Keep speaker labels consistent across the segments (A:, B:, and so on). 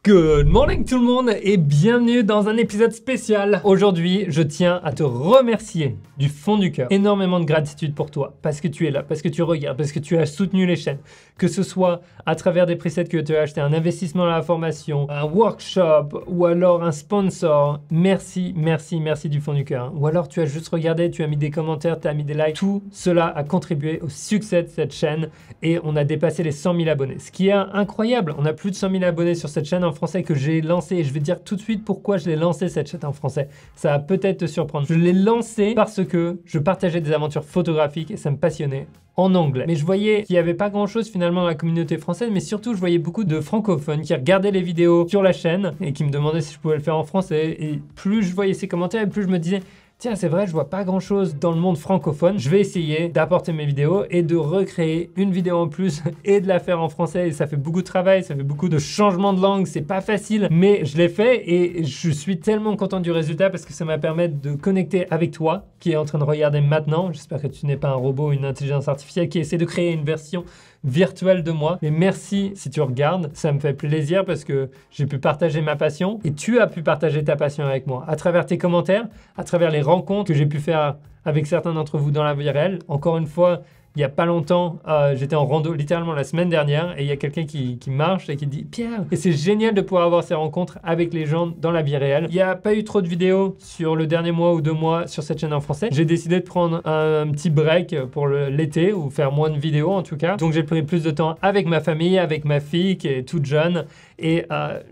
A: Good morning tout le monde et bienvenue dans un épisode spécial. Aujourd'hui, je tiens à te remercier du fond du cœur. Énormément de gratitude pour toi, parce que tu es là, parce que tu regardes, parce que tu as soutenu les chaînes. Que ce soit à travers des presets que tu as acheté, un investissement dans la formation, un workshop ou alors un sponsor. Merci, merci, merci du fond du cœur. Ou alors tu as juste regardé, tu as mis des commentaires, tu as mis des likes. Tout cela a contribué au succès de cette chaîne et on a dépassé les 100 000 abonnés. Ce qui est incroyable, on a plus de 100 000 abonnés sur cette chaîne en français que j'ai lancé. Et je vais te dire tout de suite pourquoi je l'ai lancé cette chaîne en français. Ça va peut-être te surprendre. Je l'ai lancé parce que je partageais des aventures photographiques et ça me passionnait en anglais. Mais je voyais qu'il n'y avait pas grand-chose finalement dans la communauté française, mais surtout je voyais beaucoup de francophones qui regardaient les vidéos sur la chaîne et qui me demandaient si je pouvais le faire en français. Et plus je voyais ces commentaires et plus je me disais tiens, c'est vrai, je vois pas grand chose dans le monde francophone. Je vais essayer d'apporter mes vidéos et de recréer une vidéo en plus et de la faire en français. Et ça fait beaucoup de travail, ça fait beaucoup de changements de langue. C'est pas facile, mais je l'ai fait et je suis tellement content du résultat parce que ça m'a permis de connecter avec toi qui est en train de regarder maintenant. J'espère que tu n'es pas un robot, une intelligence artificielle qui essaie de créer une version virtuelle de moi. Mais merci si tu regardes, ça me fait plaisir parce que j'ai pu partager ma passion et tu as pu partager ta passion avec moi à travers tes commentaires, à travers les rencontres que j'ai pu faire avec certains d'entre vous dans la vie réelle. Encore une fois, il n'y a pas longtemps, j'étais en rando littéralement la semaine dernière et il y a quelqu'un qui marche et qui dit « Pierre !» Et c'est génial de pouvoir avoir ces rencontres avec les gens dans la vie réelle. Il n'y a pas eu trop de vidéos sur le dernier mois ou 2 mois sur cette chaîne en français. J'ai décidé de prendre un petit break pour l'été ou faire moins de vidéos en tout cas. Donc j'ai pris plus de temps avec ma famille, avec ma fille qui est toute jeune et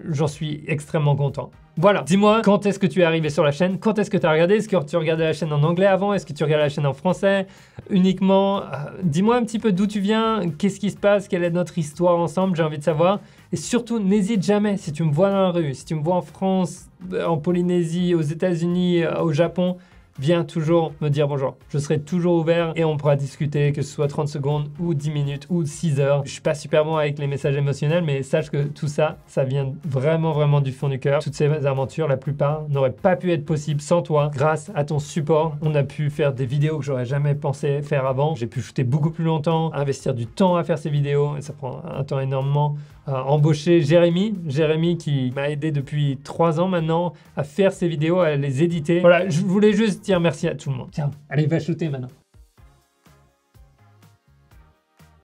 A: j'en suis extrêmement content. Voilà, dis-moi quand est-ce que tu es arrivé sur la chaîne, quand est-ce que tu as regardé, est-ce que tu regardais la chaîne en anglais avant, est-ce que tu regardais la chaîne en français uniquement, dis-moi un petit peu d'où tu viens, qu'est-ce qui se passe, quelle est notre histoire ensemble, j'ai envie de savoir. Et surtout, n'hésite jamais, si tu me vois dans la rue, si tu me vois en France, en Polynésie, aux États-Unis, au Japon, viens toujours me dire bonjour. Je serai toujours ouvert et on pourra discuter, que ce soit 30 secondes ou 10 minutes ou 6 heures. Je suis pas super bon avec les messages émotionnels, mais sache que tout ça, ça vient vraiment du fond du cœur. Toutes ces aventures, la plupart, n'auraient pas pu être possibles sans toi. Grâce à ton support, on a pu faire des vidéos que j'aurais jamais pensé faire avant. J'ai pu shooter beaucoup plus longtemps, investir du temps à faire ces vidéos et ça prend un temps énormément. Embaucher Jérémy qui m'a aidé depuis 3 ans maintenant à faire ces vidéos, à les éditer. Voilà, je voulais juste dire merci à tout le monde. Tiens, allez, va shooter maintenant.